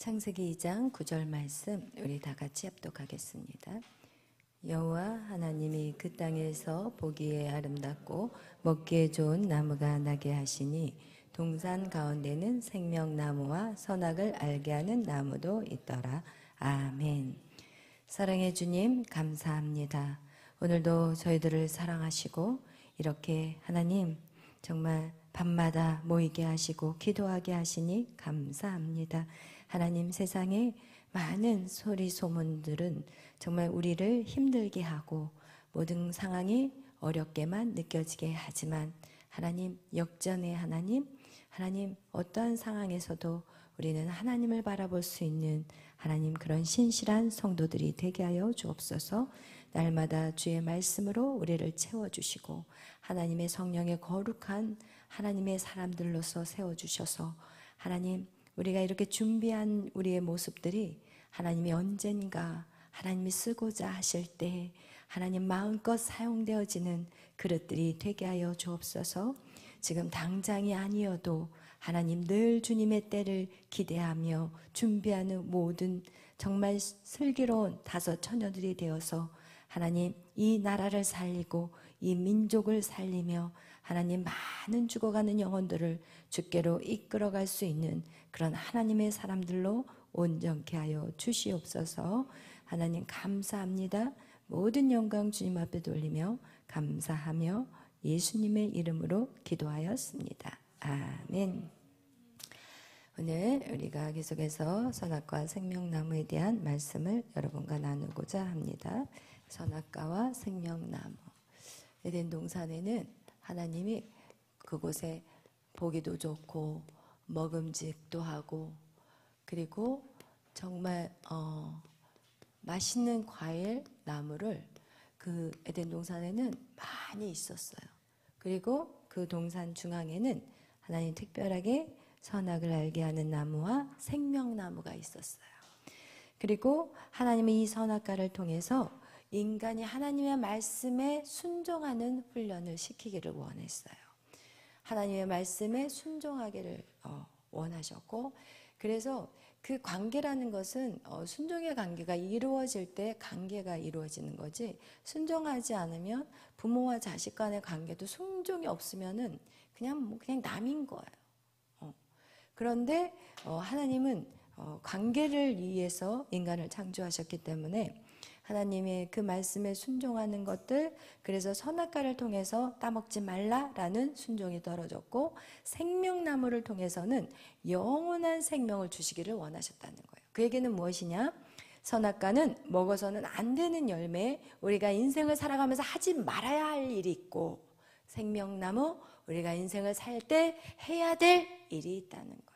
창세기 2장 9절 말씀 우리 다 같이 합독하겠습니다. 여호와 하나님이 그 땅에서 보기에 아름답고 먹기에 좋은 나무가 나게 하시니 동산 가운데는 생명나무와 선악을 알게 하는 나무도 있더라. 아멘. 사랑의 주님 감사합니다. 오늘도 저희들을 사랑하시고 이렇게 하나님 정말 밤마다 모이게 하시고 기도하게 하시니 감사합니다. 하나님, 세상에 많은 소리 소문들은 정말 우리를 힘들게 하고 모든 상황이 어렵게만 느껴지게 하지만 하나님, 역전의 하나님 어떠한 상황에서도 우리는 하나님을 바라볼 수 있는 하나님, 그런 신실한 성도들이 되게 하여 주옵소서. 날마다 주의 말씀으로 우리를 채워주시고 하나님의 성령의 거룩한 하나님의 사람들로서 세워주셔서 하나님, 우리가 이렇게 준비한 우리의 모습들이 하나님이 언젠가 하나님이 쓰고자 하실 때 하나님 마음껏 사용되어지는 그릇들이 되게 하여 주옵소서. 지금 당장이 아니어도 하나님 늘 주님의 때를 기대하며 준비하는 모든 정말 슬기로운 다섯 처녀들이 되어서 하나님 이 나라를 살리고 이 민족을 살리며 하나님 많은 죽어가는 영혼들을 주께로 이끌어갈 수 있는 그런 하나님의 사람들로 온전케 하여 주시옵소서. 하나님 감사합니다. 모든 영광 주님 앞에 돌리며 감사하며 예수님의 이름으로 기도하였습니다. 아멘. 오늘 우리가 계속해서 선악과 생명나무에 대한 말씀을 여러분과 나누고자 합니다. 선악과와 생명나무. 에덴 동산에는 하나님이 그곳에 보기도 좋고 먹음직도 하고 그리고 정말 맛있는 과일 나무를 그 에덴 동산에는 많이 있었어요. 그리고 그 동산 중앙에는 하나님 특별하게 선악을 알게 하는 나무와 생명나무가 있었어요. 그리고 하나님이 이 선악과를 통해서 인간이 하나님의 말씀에 순종하는 훈련을 시키기를 원했어요. 하나님의 말씀에 순종하기를 원하셨고, 그래서 그 관계라는 것은 순종의 관계가 이루어질 때 관계가 이루어지는 거지, 순종하지 않으면 부모와 자식 간의 관계도 순종이 없으면은 그냥 남인 거예요. 그런데 하나님은 관계를 위해서 인간을 창조하셨기 때문에 하나님의 그 말씀에 순종하는 것들, 그래서 선악과를 통해서 따먹지 말라라는 순종이 떨어졌고, 생명나무를 통해서는 영원한 생명을 주시기를 원하셨다는 거예요. 그 얘기는 무엇이냐? 선악과는 먹어서는 안 되는 열매, 우리가 인생을 살아가면서 하지 말아야 할 일이 있고, 생명나무, 우리가 인생을 살 때 해야 될 일이 있다는 거예요.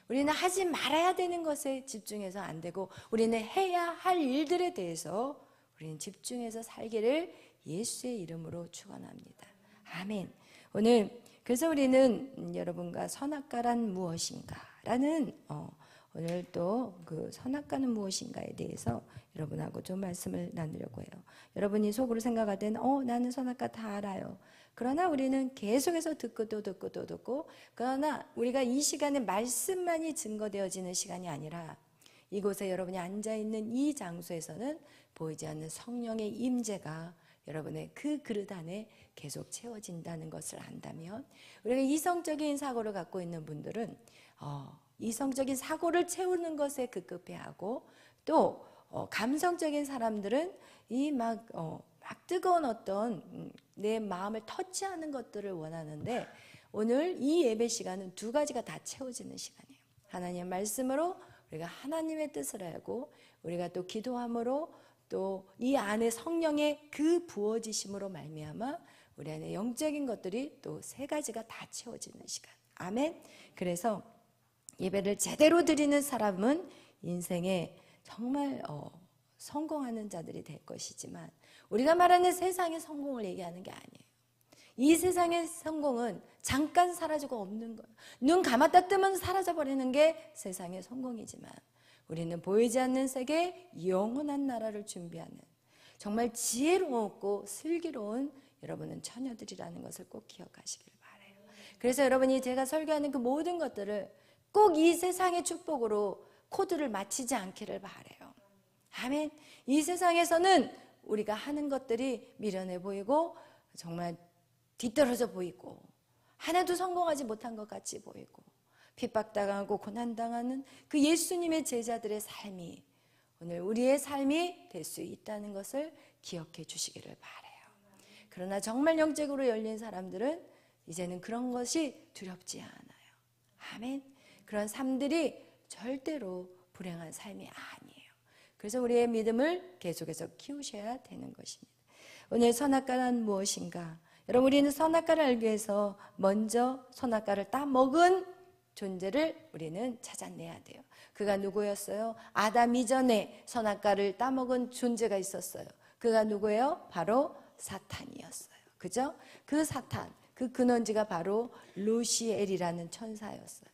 우리는 하지 말아야 되는 것에 집중해서 안 되고 우리는 해야 할 일들에 대해서 우리는 집중해서 살기를 예수의 이름으로 축원합니다. 아멘. 오늘 그래서 우리는 여러분과 선악과란 무엇인가 라는 오늘 또 그 선악과는 무엇인가에 대해서 여러분하고 좀 말씀을 나누려고 해요. 여러분이 속으로 생각할 때는 나는 선악과 다 알아요. 그러나 우리는 계속해서 듣고 또 듣고 또 듣고, 그러나 우리가 이 시간에 말씀만이 증거되어지는 시간이 아니라 이곳에 여러분이 앉아있는 이 장소에서는 보이지 않는 성령의 임재가 여러분의 그 그릇 안에 계속 채워진다는 것을 안다면, 우리가 이성적인 사고를 갖고 있는 분들은 이성적인 사고를 채우는 것에 급급해하고, 또 감성적인 사람들은 이 막 뜨거운 어떤 내 마음을 터치하는 것들을 원하는데, 오늘 이 예배 시간은 두 가지가 다 채워지는 시간이에요. 하나님의 말씀으로 우리가 하나님의 뜻을 알고, 우리가 또 기도함으로, 또 이 안에 성령의 그 부어지심으로 말미암아 우리 안에 영적인 것들이 또 세 가지가 다 채워지는 시간. 아멘. 그래서 예배를 제대로 드리는 사람은 인생에 정말 성공하는 자들이 될 것이지만, 우리가 말하는 세상의 성공을 얘기하는 게 아니에요. 이 세상의 성공은 잠깐 사라지고 없는 거예요. 눈 감았다 뜨면 사라져버리는 게 세상의 성공이지만, 우리는 보이지 않는 세계 영원한 나라를 준비하는 정말 지혜롭고 슬기로운 여러분은 처녀들이라는 것을 꼭 기억하시길 바라요. 그래서 여러분이 제가 설교하는 그 모든 것들을 꼭 이 세상의 축복으로 코드를 맞추지 않기를 바라요. 아멘. 이 세상에서는 우리가 하는 것들이 미련해 보이고 정말 뒤떨어져 보이고 하나도 성공하지 못한 것 같이 보이고 핍박당하고 고난당하는 그 예수님의 제자들의 삶이 오늘 우리의 삶이 될 수 있다는 것을 기억해 주시기를 바라요. 그러나 정말 영적으로 열린 사람들은 이제는 그런 것이 두렵지 않아요. 아멘. 그런 삶들이 절대로 불행한 삶이 아니에요. 그래서 우리의 믿음을 계속해서 키우셔야 되는 것입니다. 오늘 선악과는 무엇인가? 여러분, 우리는 선악과를 알기 위해서 먼저 선악과를 따먹은 존재를 우리는 찾아내야 돼요. 그가 누구였어요? 아담 이전에 선악과를 따먹은 존재가 있었어요. 그가 누구예요? 바로 사탄이었어요. 그죠? 그 사탄, 그 근원지가 바로 루시엘이라는 천사였어요.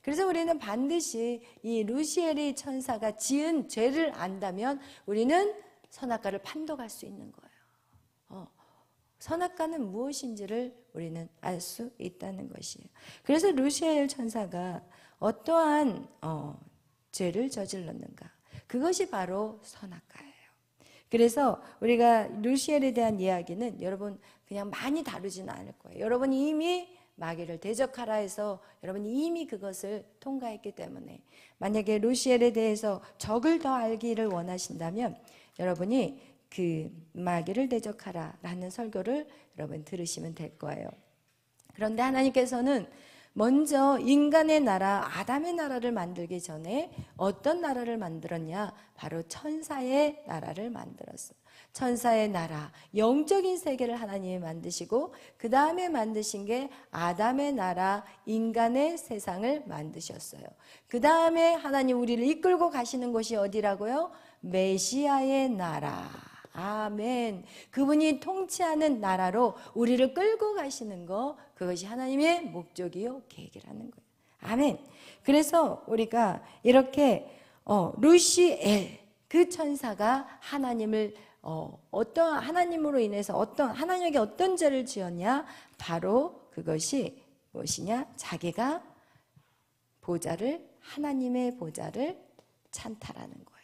그래서 우리는 반드시 이 루시엘의 천사가 지은 죄를 안다면 우리는 선악과를 판독할 수 있는 거예요. 선악과는 무엇인지를 우리는 알 수 있다는 것이에요. 그래서 루시엘 천사가 어떠한 죄를 저질렀는가? 그것이 바로 선악과예요. 그래서 우리가 루시엘에 대한 이야기는 여러분 그냥 많이 다루지는 않을 거예요. 여러분이 이미 마귀를 대적하라 해서 여러분이 이미 그것을 통과했기 때문에 만약에 루시엘에 대해서 적을 더 알기를 원하신다면 여러분이 그 마귀를 대적하라 라는 설교를 여러분 들으시면 될 거예요. 그런데 하나님께서는 먼저 인간의 나라, 아담의 나라를 만들기 전에 어떤 나라를 만들었냐? 바로 천사의 나라를 만들었어요. 천사의 나라, 영적인 세계를 하나님이 만드시고 그 다음에 만드신 게 아담의 나라, 인간의 세상을 만드셨어요. 그 다음에 하나님 우리를 이끌고 가시는 곳이 어디라고요? 메시아의 나라. 아멘. 그분이 통치하는 나라로 우리를 끌고 가시는 거, 그것이 하나님의 목적이요 계획이라는 거예요. 아멘. 그래서 우리가 이렇게 루시엘 그 천사가 하나님을 어떤 하나님으로 인해서 하나님에게 어떤 죄를 지었냐? 바로 그것이 무엇이냐? 자기가 하나님의 보좌를 찬탈하는 거예요.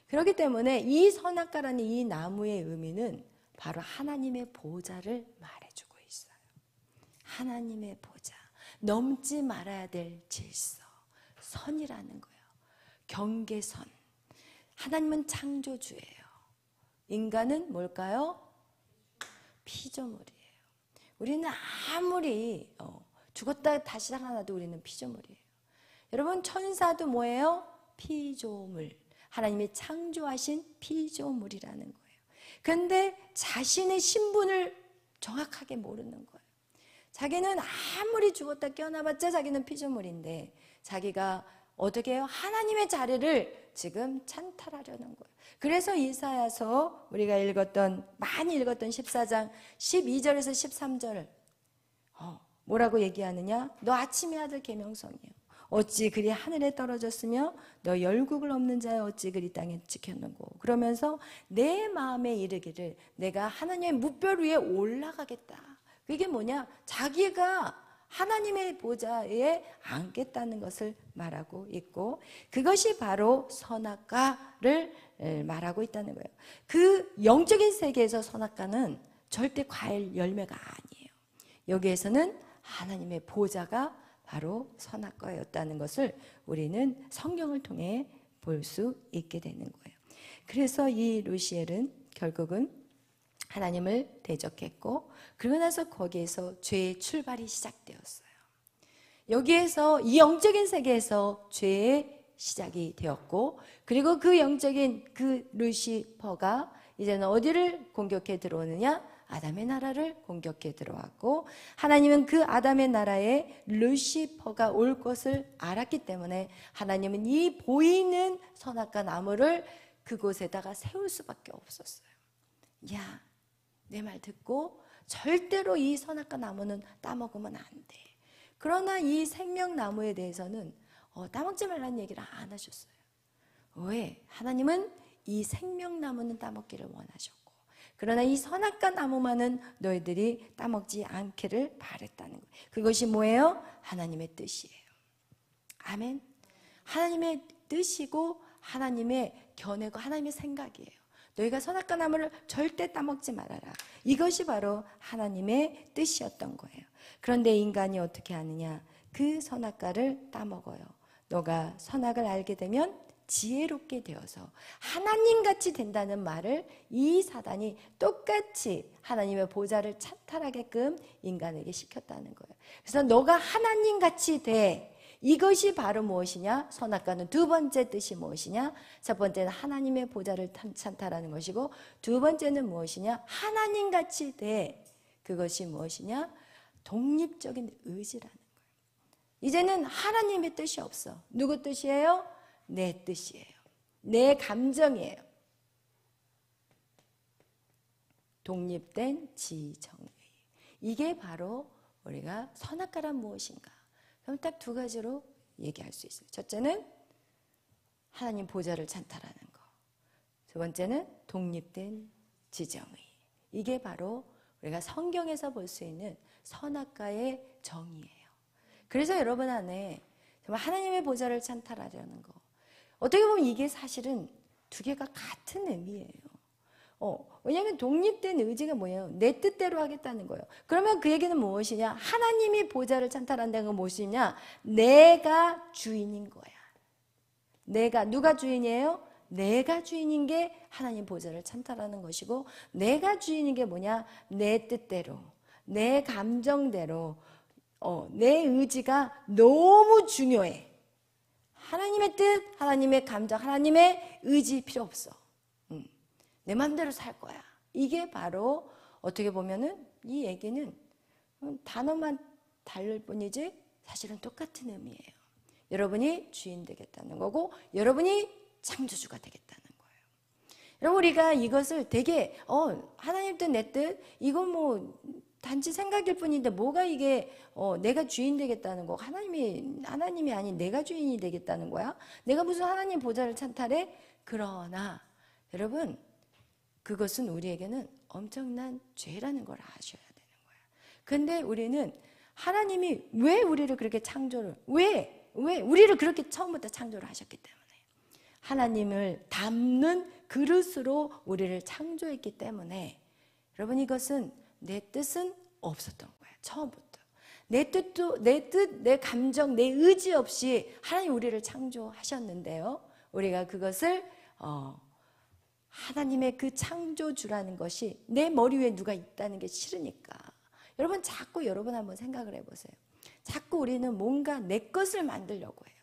그렇기 때문에 이 선악과라는 이 나무의 의미는 바로 하나님의 보좌를 말해주고 있어요. 하나님의 보좌, 넘지 말아야 될 질서, 선이라는 거예요. 경계선. 하나님은 창조주예요. 인간은 뭘까요? 피조물이에요. 우리는 아무리 죽었다 다시 살아나도 우리는 피조물이에요. 여러분, 천사도 뭐예요? 피조물. 하나님이 창조하신 피조물이라는 거예요. 그런데 자신의 신분을 정확하게 모르는 거예요. 자기는 아무리 죽었다 깨어나봤자 자기는 피조물인데 자기가 어떻게 해요? 하나님의 자리를 지금 찬탈하려는 거예요. 그래서 이사야서 우리가 많이 읽었던 14장 12절에서 13절을 뭐라고 얘기하느냐? 너 아침의 아들 계명성이요. 어찌 그리 하늘에 떨어졌으며 너 열국을 없는 자여 어찌 그리 땅에 지켰는고. 그러면서 내 마음에 이르기를 내가 하나님의 무별 위에 올라가겠다. 그게 뭐냐? 자기가 하나님의 보좌에 앉겠다는 것을 말하고 있고 그것이 바로 선악과를 말하고 있다는 거예요. 그 영적인 세계에서 선악과는 절대 과일 열매가 아니에요. 여기에서는 하나님의 보좌가 바로 선악과였다는 것을 우리는 성경을 통해 볼 수 있게 되는 거예요. 그래서 이 루시엘은 결국은 하나님을 대적했고 그러고 나서 거기에서 죄의 출발이 시작되었어요. 여기에서 이 영적인 세계에서 죄의 시작이 되었고 그리고 그 영적인 그 루시퍼가 이제는 어디를 공격해 들어오느냐? 아담의 나라를 공격해 들어왔고 하나님은 그 아담의 나라에 루시퍼가 올 것을 알았기 때문에 하나님은 이 보이는 선악과 나무를 그곳에다가 세울 수밖에 없었어요. 야, 내 말 듣고 절대로 이 선악과 나무는 따먹으면 안 돼. 그러나 이 생명나무에 대해서는 따먹지 말라는 얘기를 안 하셨어요. 왜? 하나님은 이 생명나무는 따먹기를 원하셨고 그러나 이 선악과 나무만은 너희들이 따먹지 않기를 바랬다는 거예요. 그것이 뭐예요? 하나님의 뜻이에요. 아멘. 하나님의 뜻이고 하나님의 견해고 하나님의 생각이에요. 너희가 선악과 나무를 절대 따먹지 말아라. 이것이 바로 하나님의 뜻이었던 거예요. 그런데 인간이 어떻게 하느냐? 그 선악과를 따먹어요. 너가 선악을 알게 되면 지혜롭게 되어서 하나님같이 된다는 말을 이 사단이 똑같이 하나님의 보좌를 찬탈하게끔 인간에게 시켰다는 거예요. 그래서 너가 하나님같이 돼. 이것이 바로 무엇이냐? 선악과는 두 번째 뜻이 무엇이냐? 첫 번째는 하나님의 보좌를 찬탈하는 것이고, 두 번째는 무엇이냐? 하나님같이 돼. 그것이 무엇이냐? 독립적인 의지라는 거예요. 이제는 하나님의 뜻이 없어. 누구 뜻이에요? 내 뜻이에요. 내 감정이에요. 독립된 지정의. 이게 바로 우리가 선악과란 무엇인가? 그럼 딱 두 가지로 얘기할 수 있어요. 첫째는 하나님 보좌를 찬탈하는 거. 두 번째는 독립된 지정의. 이게 바로 우리가 성경에서 볼 수 있는 선악과의 정의예요. 그래서 여러분 안에 정말 하나님의 보좌를 찬탈하려는 거. 어떻게 보면 이게 사실은 두 개가 같은 의미예요. 왜냐하면 독립된 의지가 뭐예요? 내 뜻대로 하겠다는 거예요. 그러면 그 얘기는 무엇이냐? 하나님이 보좌를 찬탈한다는 건 무엇이냐? 내가 주인인 거야. 누가 주인이에요? 내가 주인인 게 하나님 보좌를 찬탈하는 것이고, 내가 주인인 게 뭐냐? 내 뜻대로, 내 감정대로, 내 의지가 너무 중요해. 하나님의 뜻, 하나님의 감정, 하나님의 의지 필요 없어. 내 마음대로 살 거야. 이게 바로 어떻게 보면은 이 얘기는 단어만 다를 뿐이지 사실은 똑같은 의미예요. 여러분이 주인 되겠다는 거고, 여러분이 창조주가 되겠다는 거예요. 여러분, 우리가 이것을 되게 하나님 뜻, 내 뜻, 이건 뭐 단지 생각일 뿐인데 뭐가 이게 내가 주인 되겠다는 거, 하나님이 아닌 내가 주인이 되겠다는 거야? 내가 무슨 하나님 보좌를 찬탈해? 그러나 여러분, 그것은 우리에게는 엄청난 죄라는 걸 아셔야 되는 거야. 근데 우리는 하나님이 왜 우리를 그렇게 왜 우리를 그렇게 처음부터 창조를 하셨기 때문에, 하나님을 담는 그릇으로 우리를 창조했기 때문에, 여러분, 이것은 내 뜻은 없었던 거야. 처음부터. 내 뜻도, 내 뜻, 내 감정, 내 의지 없이 하나님 우리를 창조하셨는데요. 우리가 그것을 하나님의 그 창조주라는 것이 내 머리 위에 누가 있다는 게 싫으니까. 여러분, 자꾸 여러분 한번 생각을 해보세요. 자꾸 우리는 뭔가 내 것을 만들려고 해요.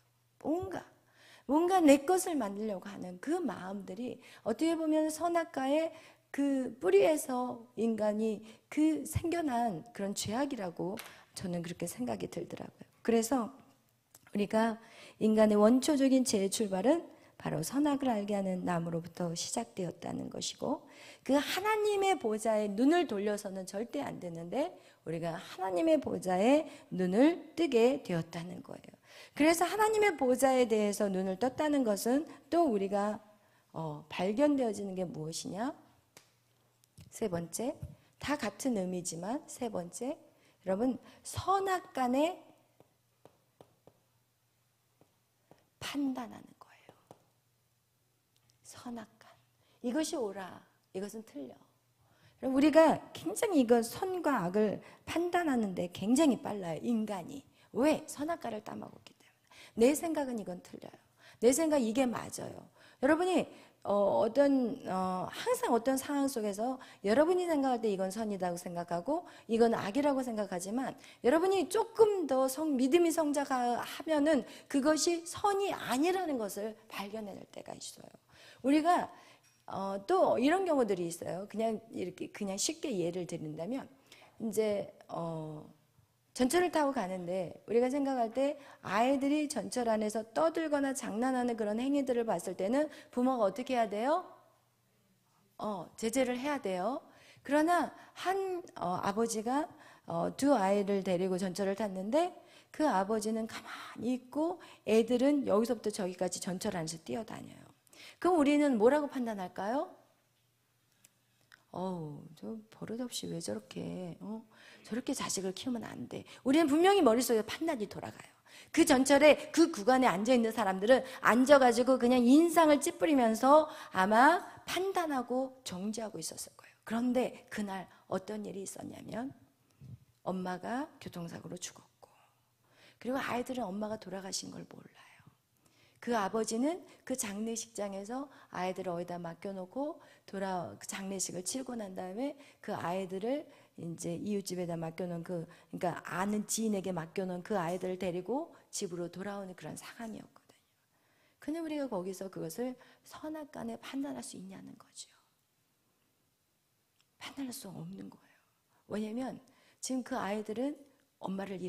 뭔가 내 것을 만들려고 하는 그 마음들이 어떻게 보면 선악과의 그 뿌리에서 인간이 그 생겨난 그런 죄악이라고 저는 그렇게 생각이 들더라고요. 그래서 우리가 인간의 원초적인 죄의 출발은 바로 선악을 알게 하는 나무로부터 시작되었다는 것이고, 그 하나님의 보좌에 눈을 돌려서는 절대 안 되는데 우리가 하나님의 보좌에 눈을 뜨게 되었다는 거예요. 그래서 하나님의 보좌에 대해서 눈을 떴다는 것은 또 우리가 발견되어지는 게 무엇이냐? 세 번째, 다 같은 의미지만 세 번째, 여러분, 선악간의 판단하는 거예요. 선악간. 이것이 옳아, 이것은 틀려. 우리가 굉장히 이거 선과 악을 판단하는데 굉장히 빨라요, 인간이. 왜? 선악과를 따먹었기 때문에. 내 생각은 이건 틀려요. 내 생각 이게 맞아요. 여러분이 항상 어떤 상황 속에서 여러분이 생각할 때 이건 선이라고 생각하고 이건 악이라고 생각하지만, 여러분이 조금 더 믿음이 성장하면은 그것이 선이 아니라는 것을 발견해낼 때가 있어요. 우리가 또 이런 경우들이 있어요. 그냥 쉽게 예를 드린다면, 이제 전철을 타고 가는데 우리가 생각할 때 아이들이 전철 안에서 떠들거나 장난하는 그런 행위들을 봤을 때는 부모가 어떻게 해야 돼요? 제재를 해야 돼요. 그러나 한 아버지가 두 아이를 데리고 전철을 탔는데 그 아버지는 가만히 있고 애들은 여기서부터 저기까지 전철 안에서 뛰어다녀요. 그럼 우리는 뭐라고 판단할까요? 저 버릇없이 왜 저렇게 자식을 키우면 안 돼. 우리는 분명히 머릿속에 판단이 돌아가요. 그 전철에 그 구간에 앉아있는 사람들은 앉아가지고 그냥 인상을 찌푸리면서 아마 판단하고 정지하고 있었을 거예요. 그런데 그날 어떤 일이 있었냐면 엄마가 교통사고로 죽었고, 그리고 아이들은 엄마가 돌아가신 걸 몰라요. 그 아버지는 그 장례식장에서 아이들을 어디다 맡겨놓고 그 장례식을 치르고 난 다음에 그 아이들을 이제 이웃집에다 맡겨놓은 그러니까 아는 지인에게 맡겨놓은 그 아이들을 데리고 집으로 돌아오는 그런 상황이었거든요. 근데 우리가 거기서 그것을 선악간에 판단할 수 있냐는 거죠. 판단할 수 없는 거예요. 왜냐면 지금 그 아이들은 엄마를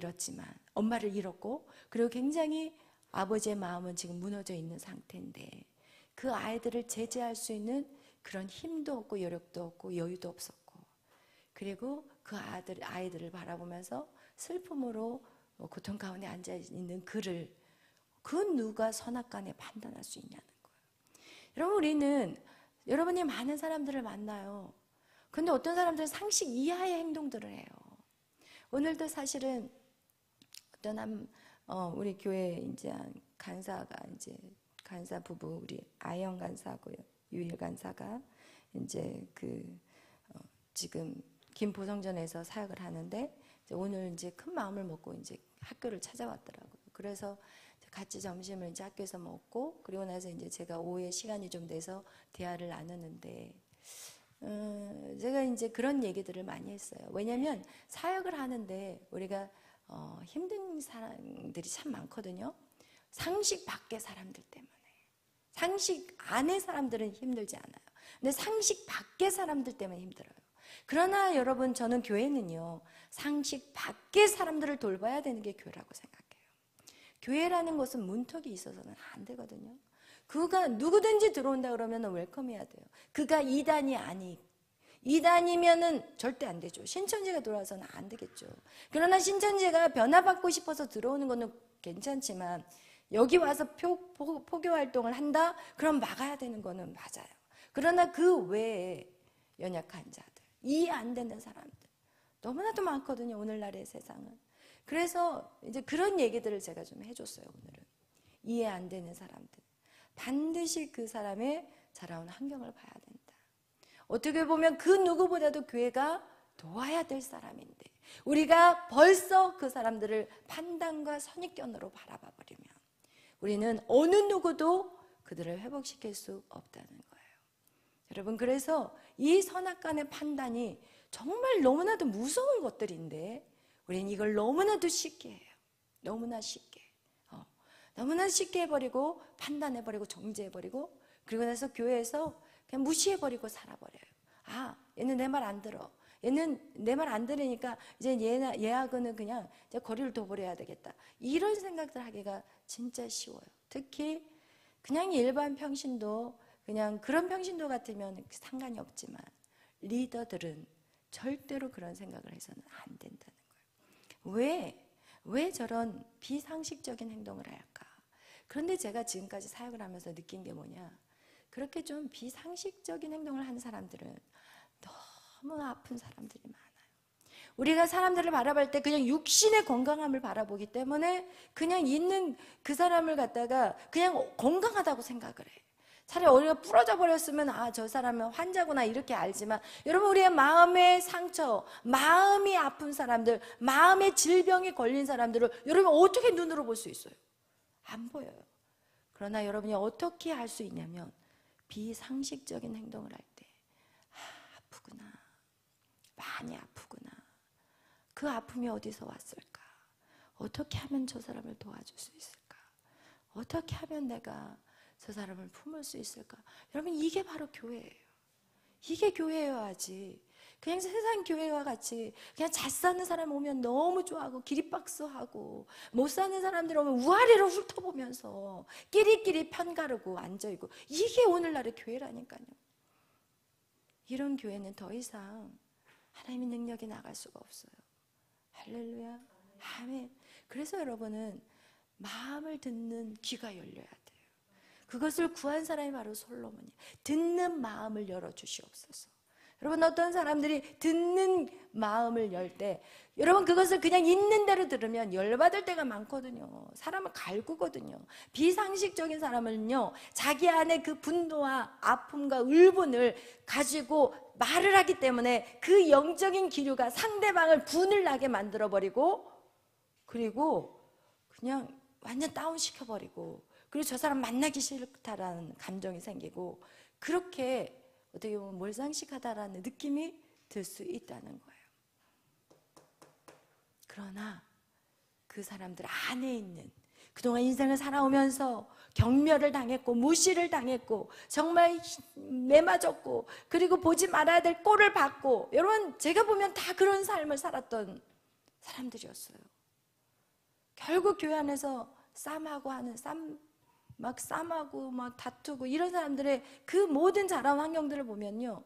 잃었고, 그리고 굉장히 아버지의 마음은 지금 무너져 있는 상태인데 그 아이들을 제재할 수 있는 그런 힘도 없고 여력도 없고 여유도 없었고, 그리고 그 아이들을 바라보면서 슬픔으로 고통 가운데 앉아있는 그를 그 누가 선악간에 판단할 수 있냐는 거예요. 여러분, 여러분이 많은 사람들을 만나요. 근데 어떤 사람들은 상식 이하의 행동들을 해요. 오늘도 사실은 어떤 우리 교회 이제 간사 부부, 우리 아영 간사하고요, 유일 간사가 이제 지금 김포성전에서 사역을 하는데 이제 오늘 이제 큰 마음을 먹고 이제 학교를 찾아왔더라고요. 그래서 같이 점심을 이제 학교에서 먹고, 그리고 나서 이제 제가 오후에 시간이 좀 돼서 대화를 나누는데 제가 이제 그런 얘기들을 많이 했어요. 왜냐하면 사역을 하는데 우리가 힘든 사람들이 참 많거든요. 상식 밖의 사람들 때문에. 상식 안의 사람들은 힘들지 않아요. 근데 상식 밖의 사람들 때문에 힘들어요. 그러나 여러분, 저는 교회는요, 상식 밖의 사람들을 돌봐야 되는 게 교회라고 생각해요. 교회라는 것은 문턱이 있어서는 안 되거든요. 그가 누구든지 들어온다 그러면 웰컴해야 돼요. 그가 이단이면은 절대 안 되죠. 신천지가 들어와서는 안 되겠죠. 그러나 신천지가 변화받고 싶어서 들어오는 거는 괜찮지만 여기 와서 포교 활동을 한다? 그럼 막아야 되는 거는 맞아요. 그러나 그 외에 연약한 자들, 이해 안 되는 사람들 너무나도 많거든요, 오늘날의 세상은. 그래서 이제 그런 얘기들을 제가 좀 해줬어요. 오늘은 이해 안 되는 사람들, 반드시 그 사람의 자라온 환경을 봐야 된다. 어떻게 보면 그 누구보다도 교회가 도와야 될 사람인데 우리가 벌써 그 사람들을 판단과 선입견으로 바라봐 버리면 우리는 어느 누구도 그들을 회복시킬 수 없다는 거예요. 여러분, 그래서 이 선악간의 판단이 정말 너무나도 무서운 것들인데 우리는 이걸 너무나도 쉽게 해요. 너무나 쉽게 해버리고 판단해버리고 정죄해버리고, 그리고 나서 교회에서 그냥 무시해버리고 살아버려요. 얘는 내 말 안 들어. 얘는 내 말 안 들으니까 이제 얘하고는 그냥 이제 거리를 둬버려야 되겠다. 이런 생각들 하기가 진짜 쉬워요. 특히 그냥 일반 평신도, 그냥 그런 평신도 같으면 상관이 없지만 리더들은 절대로 그런 생각을 해서는 안 된다는 거예요. 왜 저런 비상식적인 행동을 할까? 그런데 제가 지금까지 사역을 하면서 느낀 게 뭐냐? 그렇게 좀 비상식적인 행동을 하는 사람들은 너무 아픈 사람들이 많아요. 우리가 사람들을 바라볼 때 그냥 육신의 건강함을 바라보기 때문에 그냥 있는 그 사람을 갖다가 그냥 건강하다고 생각을 해. 차라리 우리가 부러져 버렸으면 저 사람은 환자구나 이렇게 알지만, 여러분, 우리의 마음의 상처, 마음이 아픈 사람들, 마음의 질병이 걸린 사람들을 여러분 어떻게 눈으로 볼 수 있어요? 안 보여요. 그러나 여러분이 어떻게 할 수 있냐면 비상식적인 행동을 할 때 아프구나, 많이 아프구나, 그 아픔이 어디서 왔을까? 어떻게 하면 저 사람을 도와줄 수 있을까? 어떻게 하면 내가 저 사람을 품을 수 있을까? 여러분, 이게 바로 교회예요. 이게 교회여야지. 그냥 세상 교회와 같이 그냥 잘 사는 사람 오면 너무 좋아하고 기립박수하고, 못 사는 사람들 오면 우아래로 훑어보면서 끼리끼리 편가르고 앉아있고, 이게 오늘날의 교회라니까요. 이런 교회는 더 이상 하나님의 능력이 나갈 수가 없어요. 할렐루야, 아멘. 그래서 여러분은 마음을 듣는 귀가 열려야 돼요. 그것을 구한 사람이 바로 솔로몬이에요. 듣는 마음을 열어주시옵소서. 여러분, 어떤 사람들이 듣는 마음을 열 때, 여러분 그것을 그냥 있는 대로 들으면 열받을 때가 많거든요. 사람을 갈구거든요. 비상식적인 사람은요, 자기 안에 그 분노와 아픔과 울분을 가지고 말을 하기 때문에 그 영적인 기류가 상대방을 분을 나게 만들어버리고, 그리고 그냥 완전 다운시켜버리고, 그리고 저 사람 만나기 싫다라는 감정이 생기고, 그렇게 어떻게 보면 몰상식하다라는 느낌이 들 수 있다는 거예요. 그러나 그 사람들 안에 있는, 그동안 인생을 살아오면서 경멸을 당했고 무시를 당했고 정말 매맞았고, 그리고 보지 말아야 될 꼴을 받고, 여러분 제가 보면 다 그런 삶을 살았던 사람들이었어요. 결국 교회 안에서 쌈하고 막 다투고 이런 사람들의 그 모든 자라온 환경들을 보면요,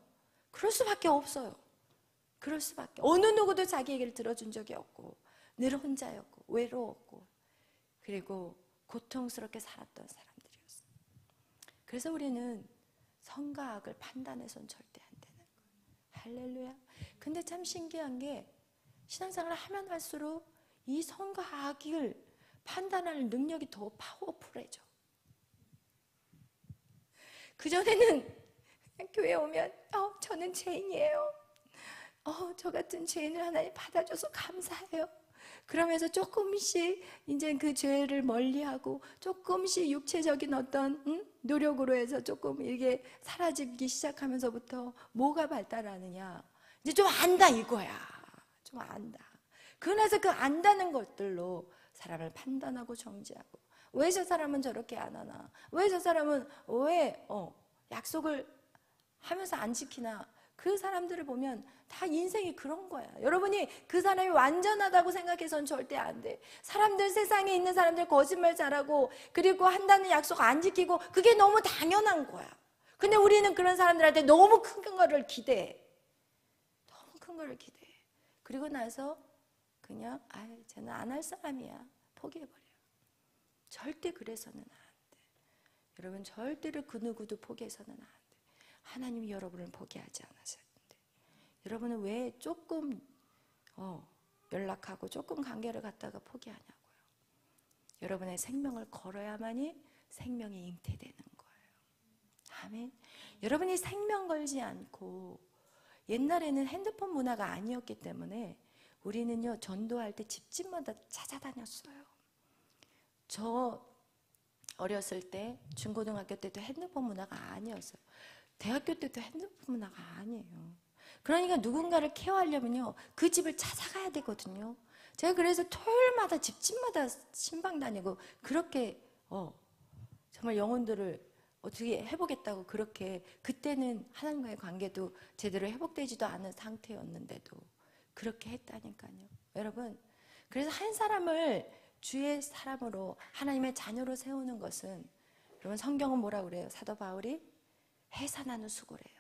그럴 수밖에 없어요. 그럴 수밖에. 어느 누구도 자기 얘기를 들어준 적이 없고, 늘 혼자였고 외로웠고, 그리고 고통스럽게 살았던 사람들이었어요. 그래서 우리는 선과 악을 판단해서는 절대 안 되는 거예요. 할렐루야. 근데 참 신기한 게, 신앙생활을 하면 할수록 이 선과 악을 판단하는 능력이 더 파워풀해져. 그전에는 교회 오면 저는 죄인이에요. 저 같은 죄인을 하나님 받아줘서 감사해요. 그러면서 조금씩 이제 그 죄를 멀리하고 조금씩 육체적인 어떤 노력으로 해서 조금 이게 사라지기 시작하면서부터 뭐가 발달하느냐, 이제 좀 안다 이거야. 좀 안다. 그래서 그 안다는 것들로 사람을 판단하고 정죄하고, 왜 저 사람은 저렇게 안 하나, 왜 저 사람은 왜 약속을 하면서 안 지키나, 그 사람들을 보면 다 인생이 그런 거야. 여러분이 그 사람이 완전하다고 생각해서는 절대 안 돼. 사람들, 세상에 있는 사람들 거짓말 잘하고, 그리고 한다는 약속 안 지키고, 그게 너무 당연한 거야. 근데 우리는 그런 사람들한테 너무 큰 거를 기대해. 너무 큰 거를 기대해. 그리고 나서 그냥 쟤는 안 할 사람이야, 포기해버려. 절대 그래서는 안 돼. 여러분, 절대로 그 누구도 포기해서는 안 돼. 하나님이 여러분을 포기하지 않으셨는데, 여러분은 왜 조금 연락하고 조금 관계를 갖다가 포기하냐고요. 여러분의 생명을 걸어야만이 생명이 잉태되는 거예요. 아멘. 여러분이 생명 걸지 않고, 옛날에는 핸드폰 문화가 아니었기 때문에 우리는요, 전도할 때 집집마다 찾아다녔어요. 저 어렸을 때, 중고등학교 때도 핸드폰 문화가 아니었어요. 대학교 때도 핸드폰 문화가 아니에요. 그러니까 누군가를 케어하려면요, 그 집을 찾아가야 되거든요. 제가 그래서 토요일마다 집집마다 신방 다니고, 그렇게 정말 영혼들을 어떻게 해보겠다고, 그렇게 그때는 하나님과의 관계도 제대로 회복되지도 않은 상태였는데도 그렇게 했다니까요. 여러분, 그래서 한 사람을 주의 사람으로, 하나님의 자녀로 세우는 것은, 여러분 성경은 뭐라고 그래요? 사도 바울이 해산하는 수고래요.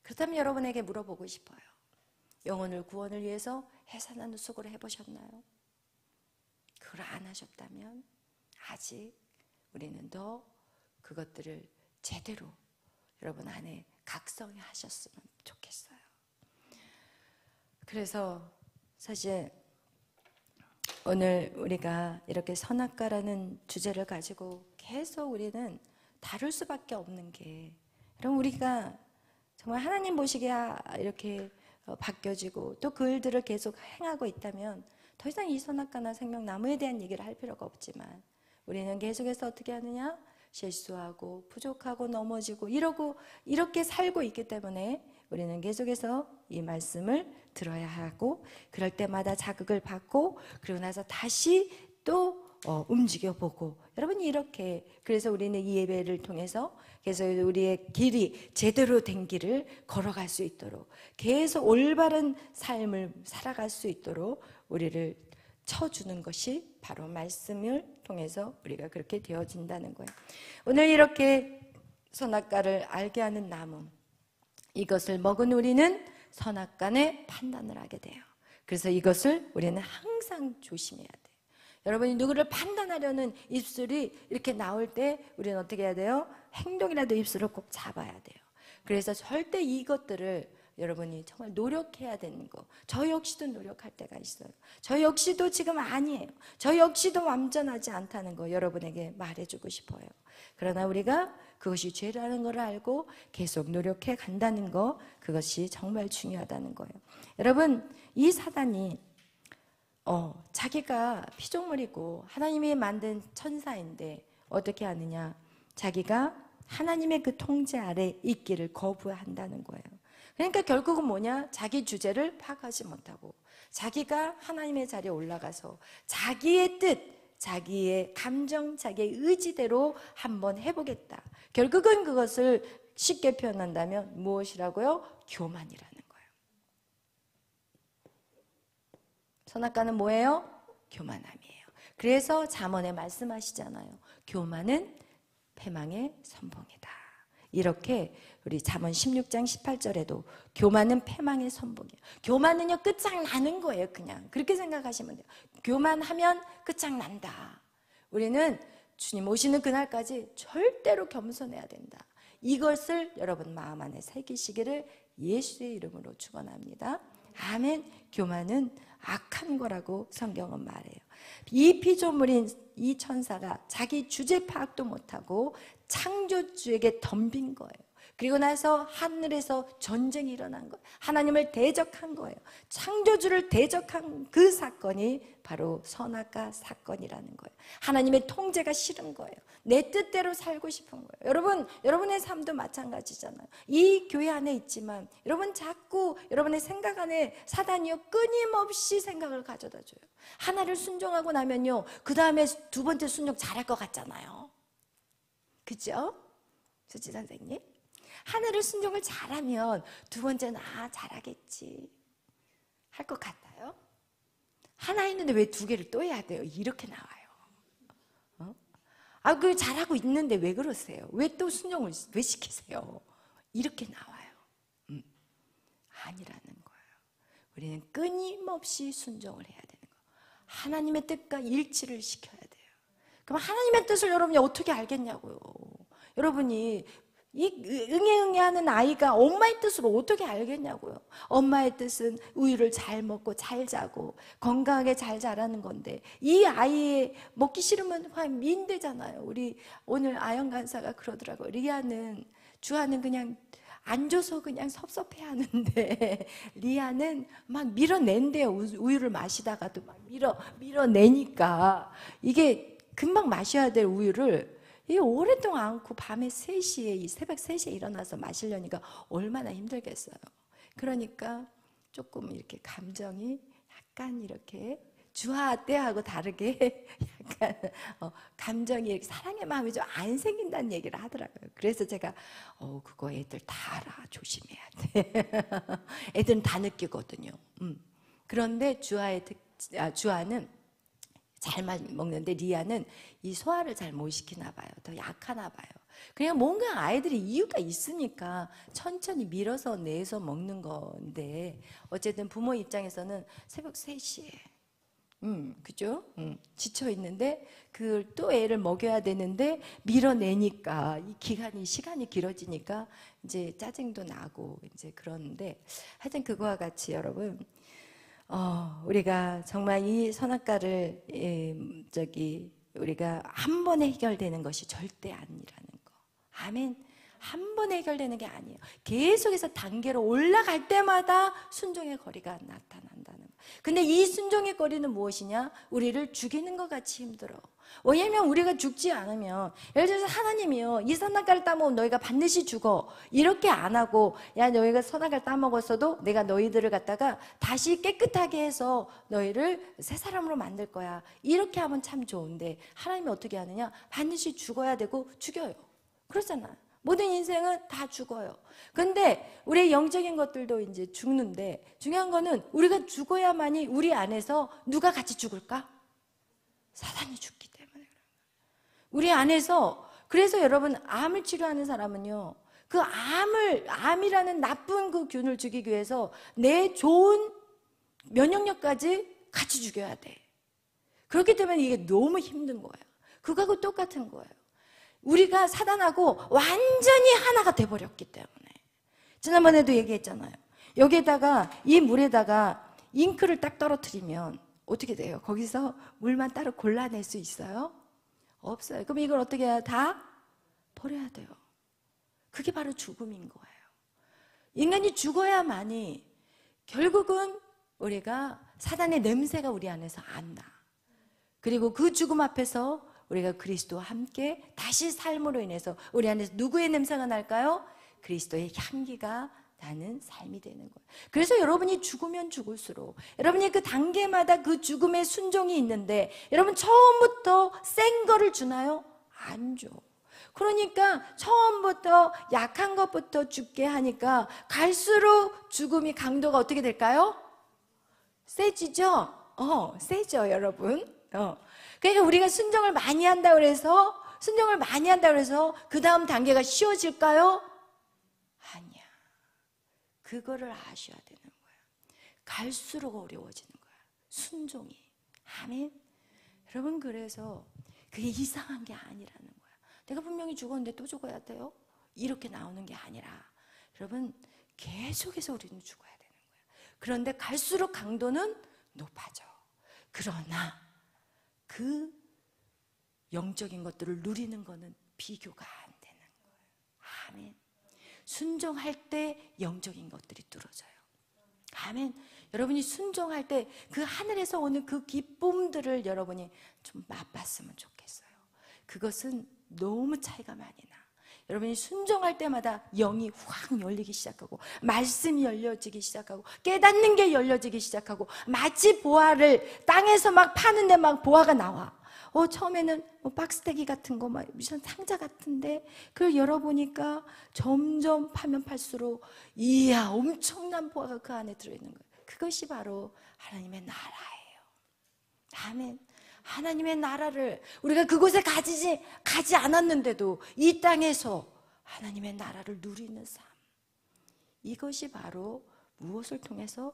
그렇다면 여러분에게 물어보고 싶어요. 영혼을 구원을 위해서 해산하는 수고를 해보셨나요? 그걸 안 하셨다면 아직 우리는 더 그것들을 제대로 여러분 안에 각성하셨으면 좋겠어요. 그래서 사실 오늘 우리가 이렇게 선악과라는 주제를 가지고 계속 우리는 다룰 수밖에 없는 게, 여러분 우리가 정말 하나님 보시기에 이렇게 바뀌어지고 또 그 일들을 계속 행하고 있다면 더 이상 이 선악과나 생명나무에 대한 얘기를 할 필요가 없지만, 우리는 계속해서 어떻게 하느냐? 실수하고 부족하고 넘어지고 이렇게 살고 있기 때문에 우리는 계속해서 이 말씀을 들어야 하고, 그럴 때마다 자극을 받고, 그리고 나서 다시 또 움직여보고, 여러분 이렇게, 그래서 우리는 이 예배를 통해서 계속 우리의 길이 제대로 된 길을 걸어갈 수 있도록, 계속 올바른 삶을 살아갈 수 있도록 우리를 쳐주는 것이 바로 말씀을 통해서 우리가 그렇게 되어진다는 거예요. 오늘 이렇게 선악과를 알게 하는 나무, 이것을 먹은 우리는 선악간의 판단을 하게 돼요. 그래서 이것을 우리는 항상 조심해야 돼요. 여러분이 누구를 판단하려는 입술이 이렇게 나올 때 우리는 어떻게 해야 돼요? 행동이라도 입술을 꼭 잡아야 돼요. 그래서 절대 이것들을 여러분이 정말 노력해야 되는 거. 저 역시도 노력할 때가 있어요. 저 역시도 지금 아니에요. 저 역시도 완전하지 않다는 거 여러분에게 말해주고 싶어요. 그러나 우리가 그것이 죄라는 걸 알고 계속 노력해 간다는 거, 그것이 정말 중요하다는 거예요. 여러분, 이 사단이 자기가 피조물이고 하나님이 만든 천사인데 어떻게 하느냐? 자기가 하나님의 그 통제 아래 있기를 거부한다는 거예요. 그러니까 결국은 뭐냐? 자기 주제를 파악하지 못하고 자기가 하나님의 자리에 올라가서 자기의 뜻, 자기의 감정, 자기의 의지대로 한번 해보겠다. 결국은 그것을 쉽게 표현한다면 무엇이라고요? 교만이라는 거예요. 선악과는 뭐예요? 교만함이에요. 그래서 잠언에 말씀하시잖아요. 교만은 패망의 선봉이다. 이렇게 우리 잠언 16장 18절에도 교만은 패망의 선봉이에요. 교만은요 끝장나는 거예요. 그냥 그렇게 생각하시면 돼요. 교만하면 끝장난다. 우리는 주님 오시는 그날까지 절대로 겸손해야 된다. 이것을 여러분 마음 안에 새기시기를 예수의 이름으로 축원합니다. 아멘. 교만은 악한 거라고 성경은 말해요. 이 피조물인 이 천사가 자기 주제 파악도 못하고 창조주에게 덤빈 거예요. 그리고 나서 하늘에서 전쟁이 일어난 거예요. 하나님을 대적한 거예요. 창조주를 대적한 그 사건이 바로 선악과 사건이라는 거예요. 하나님의 통제가 싫은 거예요. 내 뜻대로 살고 싶은 거예요. 여러분, 여러분의 삶도 마찬가지잖아요. 이 교회 안에 있지만 여러분 자꾸 여러분의 생각 안에 사단이요 끊임없이 생각을 가져다 줘요. 하나를 순종하고 나면요 그 다음에 두 번째 순종 잘할 것 같잖아요. 그죠? 수지 선생님? 하늘을 순종을 잘하면 두 번째는 잘하겠지 할 것 같아요? 하나 있는데 왜 두 개를 또 해야 돼요? 이렇게 나와요. 그 잘하고 있는데 왜 그러세요? 왜 또 순종을 왜 시키세요? 이렇게 나와요. 아니라는 거예요. 우리는 끊임없이 순종을 해야 되는 거예요. 하나님의 뜻과 일치를 시켜야 돼요. 그럼 하나님의 뜻을 여러분이 어떻게 알겠냐고요. 여러분이 이 응애응애하는 아이가 엄마의 뜻을 어떻게 알겠냐고요. 엄마의 뜻은 우유를 잘 먹고 잘 자고 건강하게 잘 자라는 건데 이 아이의 먹기 싫으면 확 민대잖아요. 우리 오늘 아영 간사가 그러더라고요. 리아는 주아는 그냥 안 줘서 그냥 섭섭해하는데 리아는 막 밀어낸대요. 우유를 마시다가도 막 밀어내니까 이게 금방 마셔야 될 우유를 이 오랫동안 안고 밤에 3시에 새벽 3시에 일어나서 마시려니까 얼마나 힘들겠어요. 그러니까 조금 이렇게 감정이 약간 이렇게 주아 때하고 다르게 약간 감정이 이렇게 사랑의 마음이 좀 안 생긴다는 얘기를 하더라고요. 그래서 제가 그거 애들 다 알아. 조심해야 돼. 애들은 다 느끼거든요. 그런데 주아는 잘 먹는데 리아는 이 소화를 잘 못 시키나 봐요. 더 약하나 봐요. 그냥 뭔가 아이들이 이유가 있으니까 천천히 밀어서 내서 먹는 건데 어쨌든 부모 입장에서는 새벽 3시에 그죠? 지쳐 있는데 그걸 또 애를 먹여야 되는데 밀어내니까 이 시간이 길어지니까 이제 짜증도 나고 이제 그러는데 하여튼 그거와 같이 여러분 우리가 정말 이 선악과를 우리가 한 번에 해결되는 것이 절대 아니라는 거. 아멘. 한 번에 해결되는 게 아니에요. 계속해서 단계로 올라갈 때마다 순종의 거리가 나타난다는 거. 근데 이 순종의 거리는 무엇이냐? 우리를 죽이는 것 같이 힘들어. 왜냐면 우리가 죽지 않으면 예를 들어서 하나님이요 이 선악과를 따먹으면 너희가 반드시 죽어 이렇게 안 하고 야 너희가 선악과를 따먹었어도 내가 너희들을 갖다가 다시 깨끗하게 해서 너희를 새 사람으로 만들 거야 이렇게 하면 참 좋은데 하나님이 어떻게 하느냐? 반드시 죽어야 되고 죽여요. 그렇잖아. 모든 인생은 다 죽어요. 근데 우리의 영적인 것들도 이제 죽는데 중요한 거는 우리가 죽어야만이 우리 안에서 누가 같이 죽을까? 사단이 죽기 때문에. 우리 안에서 그래서 여러분 암을 치료하는 사람은요 그 암이라는 나쁜 그 균을 죽이기 위해서 내 좋은 면역력까지 같이 죽여야 돼. 그렇기 때문에 이게 너무 힘든 거예요. 그거하고 똑같은 거예요. 우리가 사단하고 완전히 하나가 돼버렸기 때문에. 지난번에도 얘기했잖아요. 여기에다가 이 물에다가 잉크를 딱 떨어뜨리면 어떻게 돼요? 거기서 물만 따로 골라낼 수 있어요? 없어요. 그럼 이걸 어떻게 해야 다 버려야 돼요. 그게 바로 죽음인 거예요. 인간이 죽어야만이 결국은 우리가 사단의 냄새가 우리 안에서 안 나. 그리고 그 죽음 앞에서 우리가 그리스도와 함께 다시 삶으로 인해서 우리 안에서 누구의 냄새가 날까요? 그리스도의 향기가 나는 삶이 되는 거예요. 그래서 여러분이 죽으면 죽을수록 여러분이 그 단계마다 그 죽음의 순종이 있는데 여러분 처음부터 센 거를 주나요? 안 줘. 그러니까 처음부터 약한 것부터 죽게 하니까 갈수록 죽음이 강도가 어떻게 될까요? 세지죠? 세죠, 여러분. 그러니까 우리가 순종을 많이 한다 그래서 그 다음 단계가 쉬워질까요? 아니야. 그거를 아셔야 되는 거야. 갈수록 어려워지는 거야. 순종이. 아멘. 여러분, 그래서 그게 이상한 게 아니라는 거야. 내가 분명히 죽었는데 또 죽어야 돼요? 이렇게 나오는 게 아니라 여러분 계속해서 우리는 죽어야 되는 거야. 그런데 갈수록 강도는 높아져. 그러나 그 영적인 것들을 누리는 거는 비교가 안 되는 거예요. 아멘. 순종할 때 영적인 것들이 뚫어져요. 아멘. 여러분이 순종할 때 그 하늘에서 오는 그 기쁨들을 여러분이 좀 맛봤으면 좋겠어요. 그것은 너무 차이가 많이 나. 여러분이 순종할 때마다 영이 확 열리기 시작하고 말씀이 열려지기 시작하고 깨닫는 게 열려지기 시작하고 마치 보화를 땅에서 막 파는데 막 보화가 나와. 처음에는 박스테기 같은 거 막 무슨 상자 같은데 그걸 열어보니까 점점 파면 팔수록 이야 엄청난 보화가 그 안에 들어있는 거예요. 그것이 바로 하나님의 나라예요. 아멘. 하나님의 나라를 우리가 그곳에 가지 않았는데도 이 땅에서 하나님의 나라를 누리는 삶, 이것이 바로 무엇을 통해서?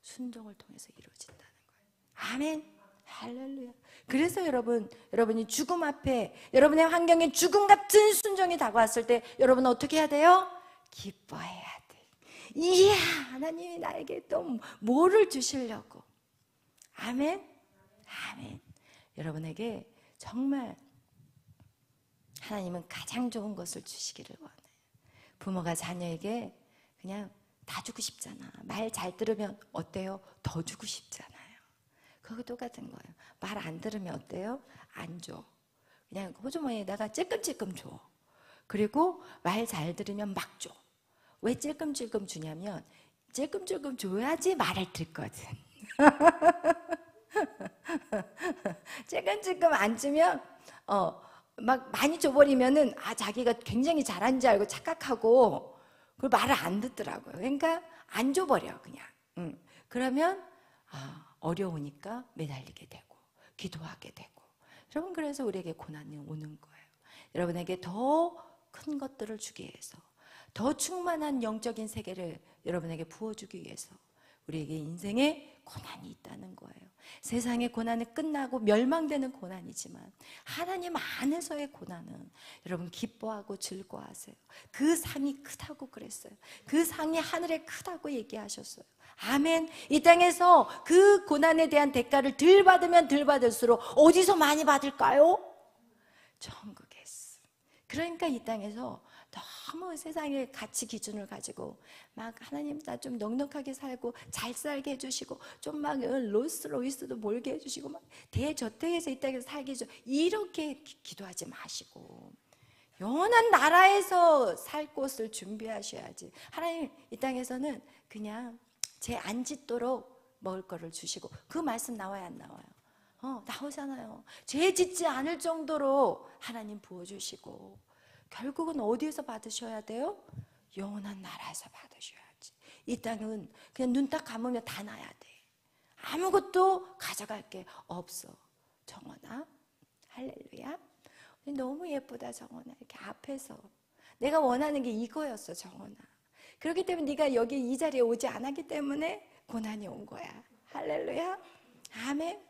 순종을 통해서 이루어진다는 거예요. 아멘. 할렐루야. 그래서 여러분이 죽음 앞에 여러분의 환경에 죽음 같은 순종이 다가왔을 때 여러분은 어떻게 해야 돼요? 기뻐해야 돼. 이야 하나님이 나에게 또 뭐를 주시려고. 아멘. 아멘. 여러분에게 정말 하나님은 가장 좋은 것을 주시기를 원해요. 부모가 자녀에게 그냥 다 주고 싶잖아. 말 잘 들으면 어때요? 더 주고 싶잖아요. 그거 똑같은 거예요. 말 안 들으면 어때요? 안 줘. 그냥 호주머니에다가 찔끔찔끔 줘. 그리고 말 잘 들으면 막 줘. 왜 찔끔찔끔 주냐면 찔끔찔끔 줘야지 말을 듣거든. 찔끔찔끔 안 주면 막 많이 줘버리면은 자기가 굉장히 잘한 줄 알고 착각하고 그 말을 안 듣더라고요. 그러니까 안 줘버려 그냥. 그러면 어려우니까 매달리게 되고 기도하게 되고. 여러분 그래서 우리에게 고난이 오는 거예요. 여러분에게 더 큰 것들을 주기 위해서, 더 충만한 영적인 세계를 여러분에게 부어주기 위해서 우리에게 인생에 고난이 있다는 거예요. 세상의 고난은 끝나고 멸망되는 고난이지만 하나님 안에서의 고난은 여러분 기뻐하고 즐거워하세요. 그 상이 크다고 그랬어요. 그 상이 하늘에 크다고 얘기하셨어요. 아멘. 이 땅에서 그 고난에 대한 대가를 덜 받으면 덜 받을수록 어디서 많이 받을까요? 천국에서. 그러니까 이 땅에서 너무 세상의 가치 기준을 가지고 막 하나님 나 좀 넉넉하게 살고 잘 살게 해주시고 좀 막 롤스로이스도 몰게 해주시고 막 대저택에서 이 땅에서 살게 해줘, 이렇게 기도하지 마시고 영원한 나라에서 살 곳을 준비하셔야지. 하나님 이 땅에서는 그냥 제 안 짓도록 먹을 거를 주시고, 그 말씀 나와요 안 나와요? 나오잖아요. 죄 짓지 않을 정도로 하나님 부어주시고 결국은 어디에서 받으셔야 돼요? 영원한 나라에서 받으셔야지. 이 땅은 그냥 눈 딱 감으면 다 나야 돼. 아무것도 가져갈 게 없어. 정원아 할렐루야. 너무 예쁘다 정원아. 이렇게 앞에서 내가 원하는 게 이거였어 정원아. 그렇기 때문에 네가 여기 이 자리에 오지 않았기 때문에 고난이 온 거야. 할렐루야. 아멘.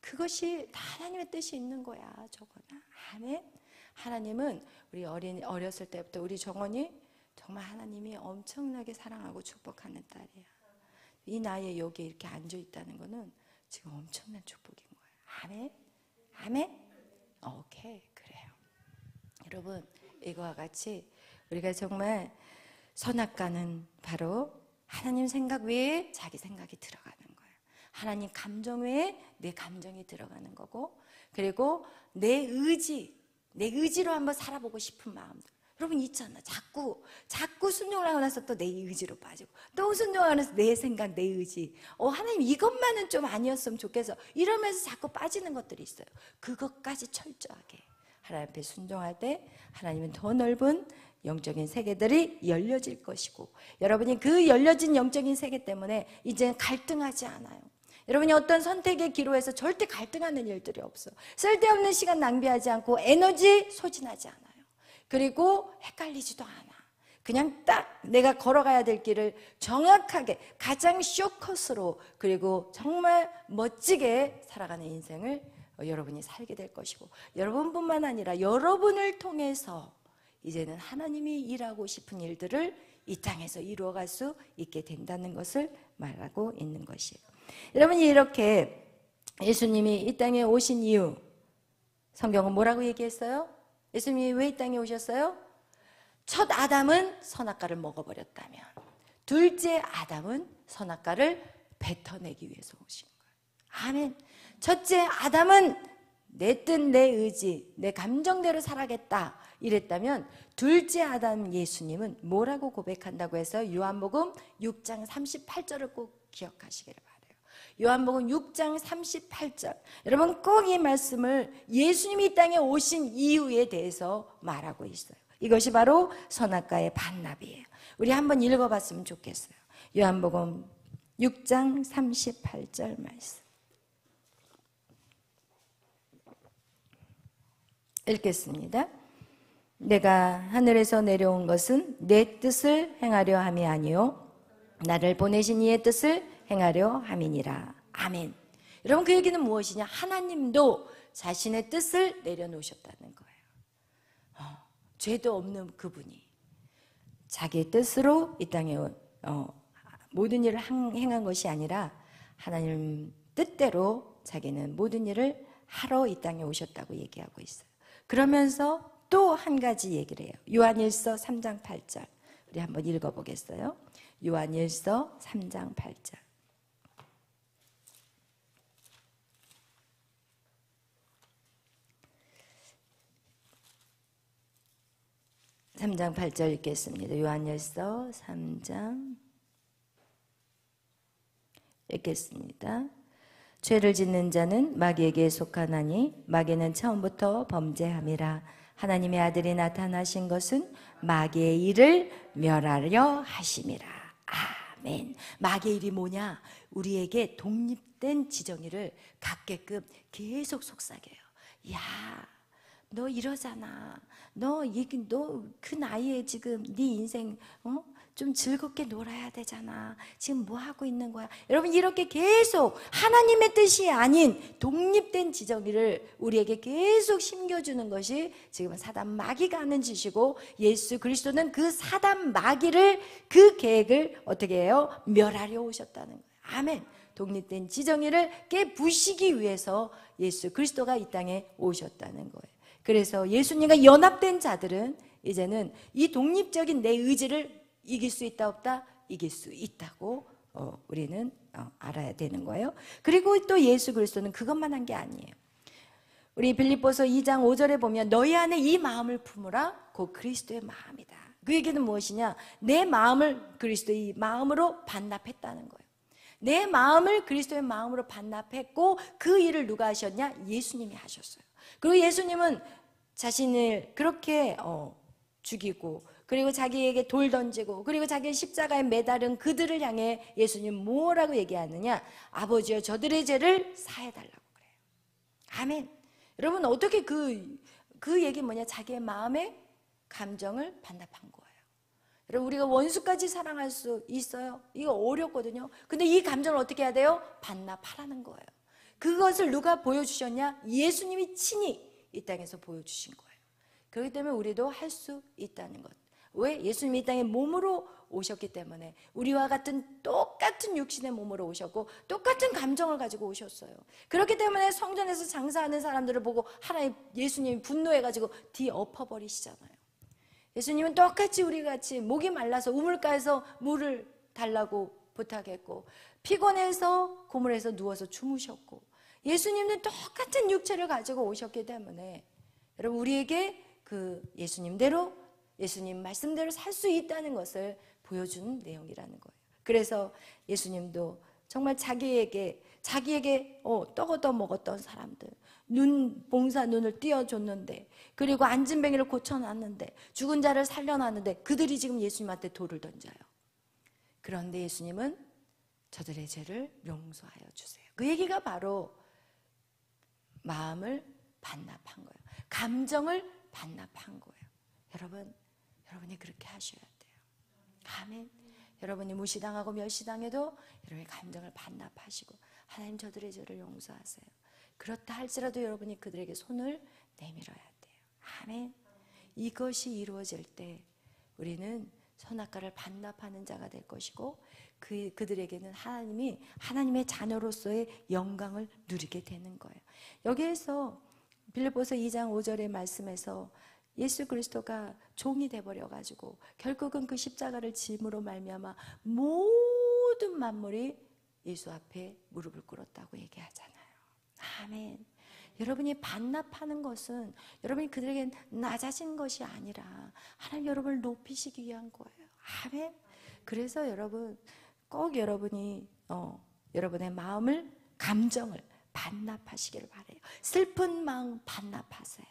그것이 다 하나님의 뜻이 있는 거야 정원아. 아멘. 하나님은 우리 어렸을 때부터 우리 정원이 정말 하나님이 엄청나게 사랑하고 축복하는 딸이야. 이 나이에 여기에 이렇게 앉아있다는 거는 지금 엄청난 축복인 거예요. 아멘? 아멘? 오케이, 그래요. 여러분, 이거와 같이 우리가 정말 선악과는 바로 하나님 생각 외에 자기 생각이 들어가는 거예요. 하나님 감정 외에 내 감정이 들어가는 거고, 그리고 내 의지로 한번 살아보고 싶은 마음들. 여러분 있잖아. 자꾸 순종을 하고 나서 또 내 의지로 빠지고, 또 순종하고 나서 내 생각, 내 의지. 하나님 이것만은 좀 아니었으면 좋겠어. 이러면서 자꾸 빠지는 것들이 있어요. 그것까지 철저하게 하나님 앞에 순종할 때 하나님은 더 넓은 영적인 세계들이 열려질 것이고, 여러분이 그 열려진 영적인 세계 때문에 이제 갈등하지 않아요. 여러분이 어떤 선택의 기로에서 절대 갈등하는 일들이 없어. 쓸데없는 시간 낭비하지 않고 에너지 소진하지 않아요. 그리고 헷갈리지도 않아. 그냥 딱 내가 걸어가야 될 길을 정확하게 가장 쇼컷으로, 그리고 정말 멋지게 살아가는 인생을 여러분이 살게 될 것이고, 여러분뿐만 아니라 여러분을 통해서 이제는 하나님이 일하고 싶은 일들을 이 땅에서 이루어갈 수 있게 된다는 것을 말하고 있는 것이에요. 여러분이 이렇게 예수님이 이 땅에 오신 이유, 성경은 뭐라고 얘기했어요? 예수님이 왜 이 땅에 오셨어요? 첫 아담은 선악과를 먹어버렸다면 둘째 아담은 선악과를 뱉어내기 위해서 오신 거예요. 아멘. 첫째 아담은 내 뜻, 내 의지, 내 감정대로 살아겠다 이랬다면, 둘째 아담 예수님은 뭐라고 고백한다고 해서 요한복음 6장 38절을 꼭 기억하시기를 바라요. 요한복음 6장 38절. 여러분 꼭 이 말씀을 예수님이 이 땅에 오신 이유에 대해서 말하고 있어요. 이것이 바로 선악과의 반납이에요. 우리 한번 읽어봤으면 좋겠어요. 요한복음 6장 38절 말씀 읽겠습니다. 내가 하늘에서 내려온 것은 내 뜻을 행하려 함이 아니요 나를 보내신 이의 뜻을 행하려 함이니라. 아멘. 여러분 그 얘기는 무엇이냐? 하나님도 자신의 뜻을 내려놓으셨다는 거예요. 죄도 없는 그분이 자기의 뜻으로 이 땅에 모든 일을 행한 것이 아니라 하나님 뜻대로 자기는 모든 일을 하러 이 땅에 오셨다고 얘기하고 있어요. 그러면서 또 한 가지 얘기를 해요. 요한일서 3장 8절. 우리 한번 읽어보겠어요. 요한일서 3장 8절. 3장 8절 읽겠습니다. 요한일서 3장 읽겠습니다. 죄를 짓는 자는 마귀에게 속하나니 마귀는 처음부터 범죄함이라. 하나님의 아들이 나타나신 것은 마귀의 일을 멸하려 하심이라. 아멘. 마귀의 일이 뭐냐? 우리에게 독립된 지정의를 갖게끔 계속 속삭여요. 야, 너 이러잖아. 너 그 나이에 지금 네 인생 좀 즐겁게 놀아야 되잖아. 지금 뭐 하고 있는 거야? 여러분 이렇게 계속 하나님의 뜻이 아닌 독립된 지정의를 우리에게 계속 심겨주는 것이 지금 사단 마귀가 하는 짓이고, 예수 그리스도는 그 사단 마귀를, 그 계획을 어떻게 해요? 멸하려 오셨다는 거예요. 아멘. 독립된 지정의를 깨부시기 위해서 예수 그리스도가 이 땅에 오셨다는 거예요. 그래서 예수님과 연합된 자들은 이제는 이 독립적인 내 의지를 이길 수 있다 없다? 이길 수 있다고 우리는 알아야 되는 거예요. 그리고 또 예수 그리스도는 그것만 한 게 아니에요. 우리 빌립보서 2장 5절에 보면 너희 안에 이 마음을 품으라. 곧 그리스도의 마음이다. 그 얘기는 무엇이냐? 내 마음을 그리스도의 마음으로 반납했다는 거예요. 내 마음을 그리스도의 마음으로 반납했고, 그 일을 누가 하셨냐? 예수님이 하셨어요. 그리고 예수님은 자신을 그렇게 죽이고, 그리고 자기에게 돌 던지고, 그리고 자기 십자가에 매달은 그들을 향해 예수님 뭐라고 얘기하느냐? 아버지여 저들의 죄를 사해달라고 그래요. 아멘. 여러분 어떻게 그 얘기 뭐냐? 자기의 마음의 감정을 반납한 거예요. 여러분 우리가 원수까지 사랑할 수 있어요? 이거 어렵거든요. 근데 이 감정을 어떻게 해야 돼요? 반납하라는 거예요. 그것을 누가 보여주셨냐? 예수님이 친히 이 땅에서 보여주신 거예요. 그렇기 때문에 우리도 할 수 있다는 것. 왜? 예수님이 이 땅에 몸으로 오셨기 때문에 우리와 같은 똑같은 육신의 몸으로 오셨고 똑같은 감정을 가지고 오셨어요. 그렇기 때문에 성전에서 장사하는 사람들을 보고 하나님 예수님이 분노해가지고 뒤엎어버리시잖아요. 예수님은 똑같이 우리같이 목이 말라서 우물가에서 물을 달라고 부탁했고 피곤해서 고물에서 누워서 주무셨고 예수님은 똑같은 육체를 가지고 오셨기 때문에 여러분 우리에게 그 예수님대로 예수님 말씀대로 살 수 있다는 것을 보여주는 내용이라는 거예요. 그래서 예수님도 정말 자기에게 떡 얻어 먹었던 사람들, 봉사 눈을 띄워줬는데, 그리고 앉은 뱅이를 고쳐놨는데, 죽은 자를 살려놨는데 그들이 지금 예수님한테 돌을 던져요. 그런데 예수님은 저들의 죄를 용서하여 주세요. 그 얘기가 바로 마음을 반납한 거예요. 감정을 반납한 거예요. 여러분이 그렇게 하셔야 돼요. 아멘. 여러분이 무시당하고 멸시당해도 여러분의 감정을 반납하시고 하나님 저들의 죄를 용서하세요. 그렇다 할지라도 여러분이 그들에게 손을 내밀어야 돼요. 아멘. 이것이 이루어질 때 우리는 선악과를 반납하는 자가 될 것이고 그들에게는 하나님의 자녀로서의 영광을 누리게 되는 거예요. 여기에서 빌립보서 2장 5절의 말씀에서 예수 그리스도가 종이 돼버려가지고 결국은 그 십자가를 짐으로 말미암아 모든 만물이 예수 앞에 무릎을 꿇었다고 얘기하잖아요. 아멘. 여러분이 반납하는 것은 여러분이 그들에게 낮아진 것이 아니라 하나님 여러분을 높이시기 위한 거예요. 아멘. 그래서 여러분 꼭 여러분이 여러분의 마음을 감정을 반납하시기를 바라요. 슬픈 마음 반납하세요.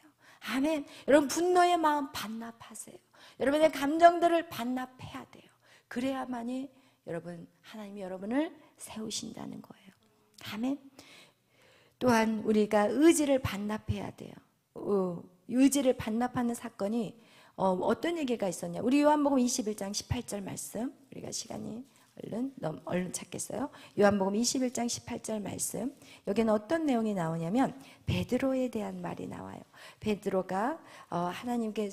아멘. 여러분 분노의 마음 반납하세요. 여러분의 감정들을 반납해야 돼요. 그래야만이 하나님이 여러분을 세우신다는 거예요. 아멘. 또한 우리가 의지를 반납해야 돼요. 의지를 반납하는 사건이 어떤 얘기가 있었냐. 우리 요한복음 21장 18절 말씀, 우리가 시간이 얼른 찾겠어요. 요한복음 21장 18절 말씀, 여기는 어떤 내용이 나오냐면 베드로에 대한 말이 나와요. 베드로가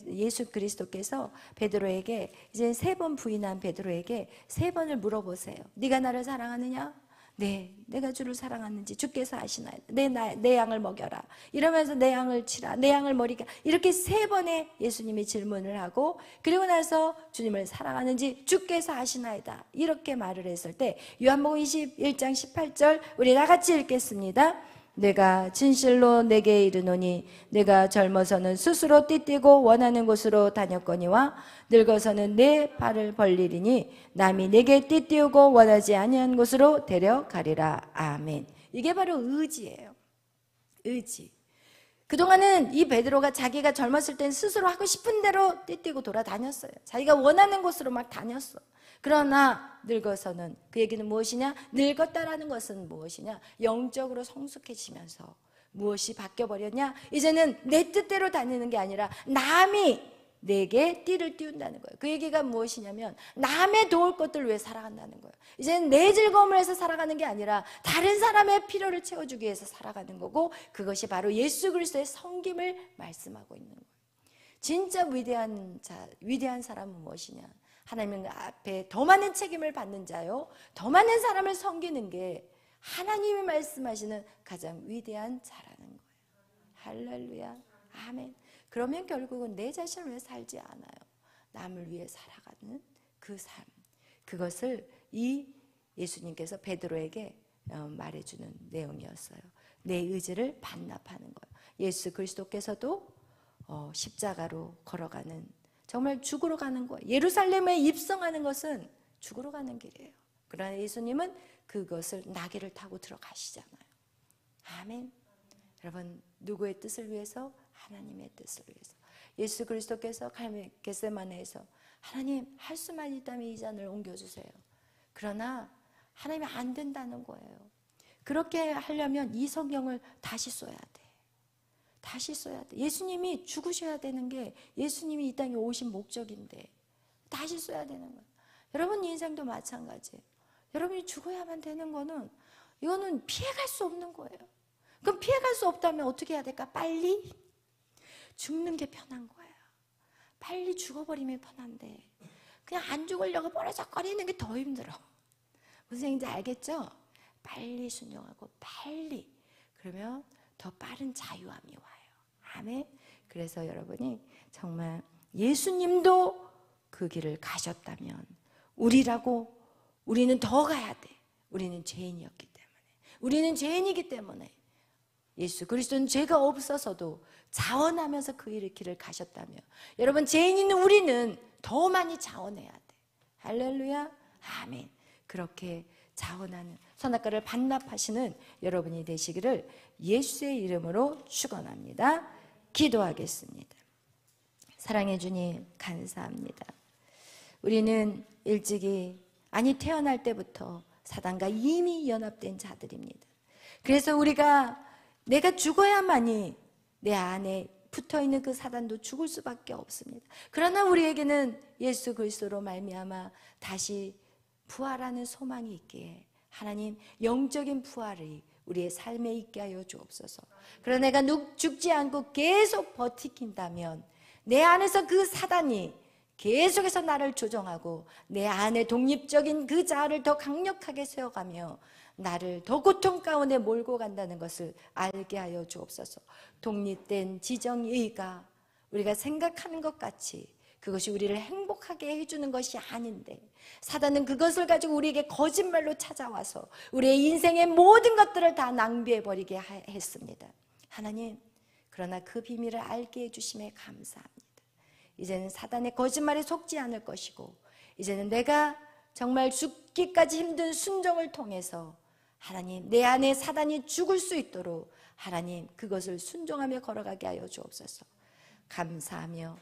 예수 그리스도께서 베드로에게 이제 3번 부인한 베드로에게 3번을 물어보세요. 네가 나를 사랑하느냐? 네, 내가 주를 사랑하는지 주께서 아시나요? 내 양을 먹여라. 이러면서 내 양을 치라. 내 양을 먹이라. 이렇게 3번의 예수님이 질문을 하고 그리고 나서 주님을 사랑하는지 주께서 아시나이다. 이렇게 말을 했을 때 요한복음 21장 18절 우리 다 같이 읽겠습니다. 내가 진실로 내게 이르노니 내가 젊어서는 스스로 띠뛰고 원하는 곳으로 다녔거니와 늙어서는 내 발을 벌리리니 남이 내게 띠띠우고 원하지 아니한 곳으로 데려가리라. 아멘. 이게 바로 의지예요. 의지. 그동안은 이 베드로가 자기가 젊었을 땐 스스로 하고 싶은 대로 띠뛰고 돌아다녔어요. 자기가 원하는 곳으로 막 다녔어. 그러나 늙어서는, 그 얘기는 무엇이냐? 늙었다라는 것은 무엇이냐? 영적으로 성숙해지면서 무엇이 바뀌어버렸냐? 이제는 내 뜻대로 다니는 게 아니라 남이 내게 띠를 띄운다는 거예요. 그 얘기가 무엇이냐면 남의 도울 것들을 위해 살아간다는 거예요. 이제는 내 즐거움을 위해서 살아가는 게 아니라 다른 사람의 필요를 채워주기 위해서 살아가는 거고, 그것이 바로 예수 그리스도의 섬김을 말씀하고 있는 거예요. 진짜 위대한 사람은 무엇이냐? 하나님 앞에 더 많은 책임을 받는 자요, 더 많은 사람을 섬기는 게 하나님이 말씀하시는 가장 위대한 자라는 거예요. 할렐루야. 아멘. 그러면 결국은 내 자신을 위해 살지 않아요. 남을 위해 살아가는 그 삶, 그것을 이 예수님께서 베드로에게 말해주는 내용이었어요. 내 의지를 반납하는 거예요. 예수 그리스도께서도 십자가로 걸어가는, 정말 죽으러 가는 거예요. 예루살렘에 입성하는 것은 죽으러 가는 길이에요. 그러나 예수님은 그것을 나귀를 타고 들어가시잖아요. 아멘. 여러분, 누구의 뜻을 위해서? 하나님의 뜻을 위해서. 예수 그리스도께서 겟세마네에서 하나님, 할 수만 있다면 이 잔을 옮겨주세요. 그러나 하나님이 안 된다는 거예요. 그렇게 하려면 이 성경을 다시 써야 돼. 다시 써야 돼. 예수님이 죽으셔야 되는 게 예수님이 이 땅에 오신 목적인데 다시 써야 되는 거예요. 여러분 인생도 마찬가지예요. 여러분이 죽어야만 되는 거는, 이거는 피해갈 수 없는 거예요. 그럼 피해갈 수 없다면 어떻게 해야 될까? 빨리 죽는 게 편한 거예요. 빨리 죽어버리면 편한데 그냥 안 죽으려고 버려적거리는 게 더 힘들어. 무슨 얘기인지 알겠죠? 빨리 순종하고 빨리, 그러면 더 빠른 자유함이 와요. 아멘. 그래서 여러분이 정말 예수님도 그 길을 가셨다면 우리는 더 가야 돼. 우리는 죄인이었기 때문에, 우리는 죄인이기 때문에 예수 그리스도는 죄가 없어서도 자원하면서 그 길을 가셨다며 여러분, 죄인인 우리는 더 많이 자원해야 돼. 할렐루야. 아멘. 그렇게 자원하는 선악과를 반납하시는 여러분이 되시기를 예수의 이름으로 축원합니다. 기도하겠습니다. 사랑해 주님 감사합니다. 우리는 일찍이, 아니 태어날 때부터 사단과 이미 연합된 자들입니다. 그래서 내가 죽어야만이 내 안에 붙어있는 그 사단도 죽을 수밖에 없습니다. 그러나 우리에게는 예수 그리스도로 말미암아 다시 부활하는 소망이 있기에 하나님, 영적인 부활이 우리의 삶에 있게 하여 주옵소서. 그러나 내가 죽지 않고 계속 버티긴다면 내 안에서 그 사단이 계속해서 나를 조종하고 내 안에 독립적인 그 자아를 더 강력하게 세워가며 나를 더 고통 가운데 몰고 간다는 것을 알게 하여 주옵소서. 독립된 지정의가 우리가 생각하는 것 같이 그것이 우리를 행복하게 해주는 것이 아닌데, 사단은 그것을 가지고 우리에게 거짓말로 찾아와서 우리의 인생의 모든 것들을 다 낭비해버리게 했습니다. 하나님, 그러나 그 비밀을 알게 해주심에 감사합니다. 이제는 사단의 거짓말에 속지 않을 것이고, 이제는 내가 정말 죽기까지 힘든 순종을 통해서 하나님, 내 안에 사단이 죽을 수 있도록 하나님, 그것을 순종하며 걸어가게 하여 주옵소서. 감사하며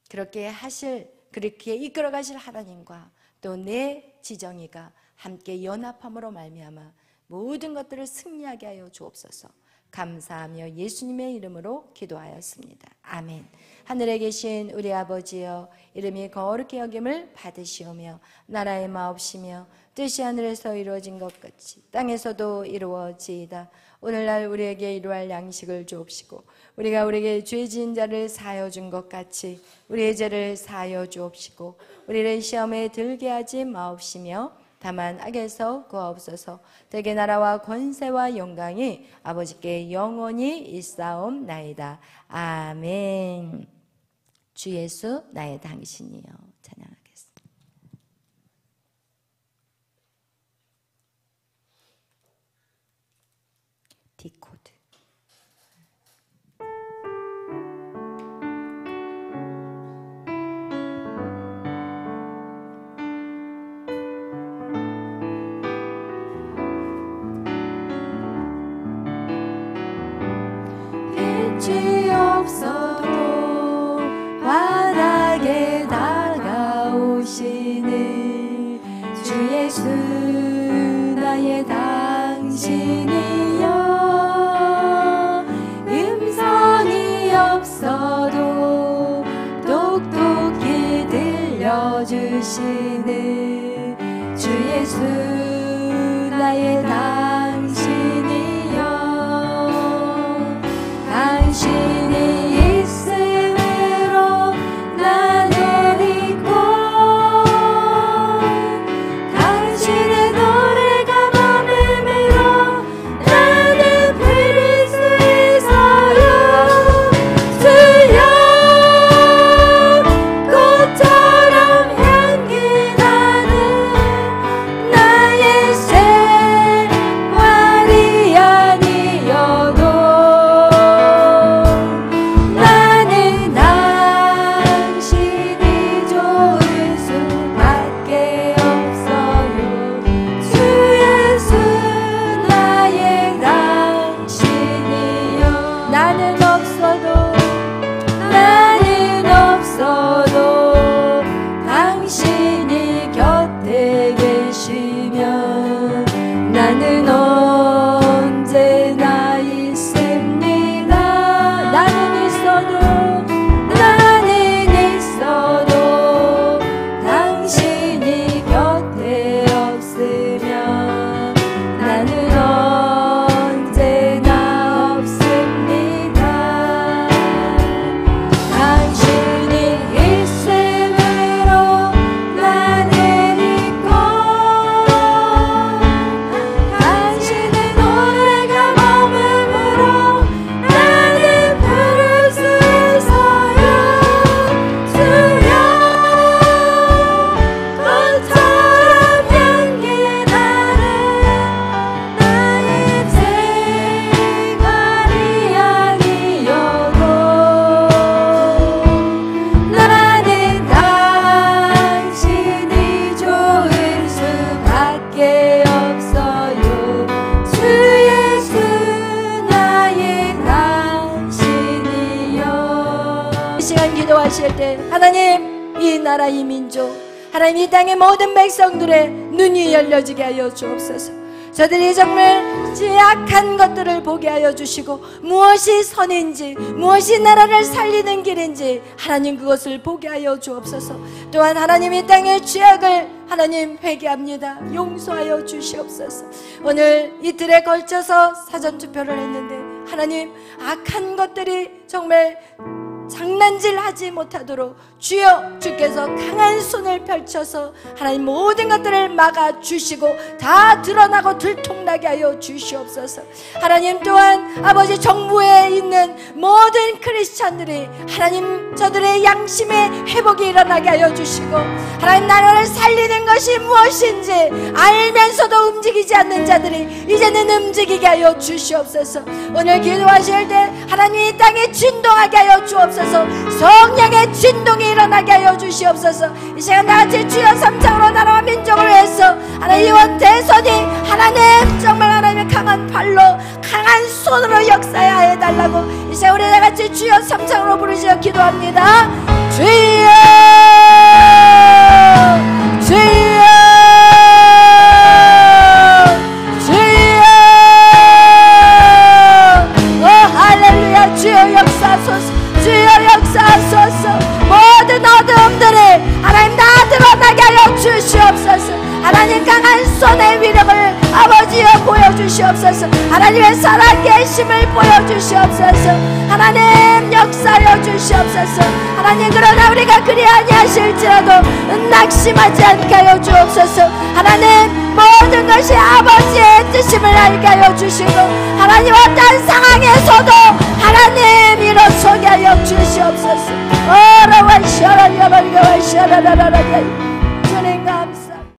그렇게 이끌어 가실 하나님과 또 내 지정이가 함께 연합함으로 말미암아 모든 것들을 승리하게 하여 주옵소서. 감사하며 예수님의 이름으로 기도하였습니다. 아멘. 하늘에 계신 우리 아버지여, 이름이 거룩히 여김을 받으시오며 나라의 마옵시며 뜻이 하늘에서 이루어진 것 같이 땅에서도 이루어지이다. 오늘날 우리에게 이루할 양식을 주옵시고 우리가 우리에게 죄 지은 자를 사하여 준 것 같이 우리의 죄를 사하여 주옵시고 우리를 시험에 들게 하지 마옵시며 다만 악에서 구하옵소서. 대개 나라와 권세와 영광이 아버지께 영원히 있사옵나이다. 아멘. 주 예수 나의 당신이여. 찬양하겠습니다. 디코드. 빛이 없어도 환하게 다가오시는 주 예수 나의 당신이여. 음성이 없어도 똑똑히 들려주시는 주 예수 나의 당신이여. 당신이 있음으로 나는 있고 당신의 노래가 맘음으로 나는 부를 수 있어요. 주여 꽃처럼 향기 나는 나의 새 기도하실 때 하나님 이 나라 이 민족 하나님 이 땅의 모든 백성들의 눈이 열려지게 하여 주옵소서. 저들이 정말 악한 것들을 보게 하여 주시고 무엇이 선인지 무엇이 나라를 살리는 길인지 하나님 그것을 보게 하여 주옵소서. 또한 하나님 이 땅의 죄악을 하나님 회개합니다. 용서하여 주시옵소서. 오늘 이틀에 걸쳐서 사전투표를 했는데 하나님 악한 것들이 정말 장난질 하지 못하도록 주여 주께서 강한 손을 펼쳐서 하나님 모든 것들을 막아주시고 다 드러나고 들통나게 하여 주시옵소서. 하나님 또한 아버지 정부에 있는 모든 크리스찬들이 하나님 저들의 양심의 회복이 일어나게 하여 주시고 하나님 나라를 살리는 것이 무엇인지 알면서도 움직이지 않는 자들이 이제는 움직이게 하여 주시옵소서. 오늘 기도하실 때 하나님 이 땅에 진동하게 하여 주옵소서. 성령의 진동이 일어나게 하여 주시옵소서. 이 시간 다같이 주여 3장으로 나라와 민족을 위해서 하나님 이번 대선이 하나님 정말 하나님의 강한 발로 강한 손으로 역사해야 해달라고 이 시간 우리 다같이 주여 3장으로 부르시어 기도합니다. 주여 주여 주여 오 할렐루야. 주여 역사하소서. 주여 역사하소서. 모든 어둠들을 하나님 다 드러나게 하여 주시옵소서. 하나님 강한 손의 위력을 아버지여 보여주시옵소서. 하나님의 살아계심을 보여주시옵소서. 하나님 역사하여 주시옵소서. 하나님 그러나 우리가 그리 아니하실지라도 낙심하지 않게 하여 주옵소서. 하나님 모든 것이 아버지의 뜻임을 알게 하여 주시고 하나님 어떠한 상황에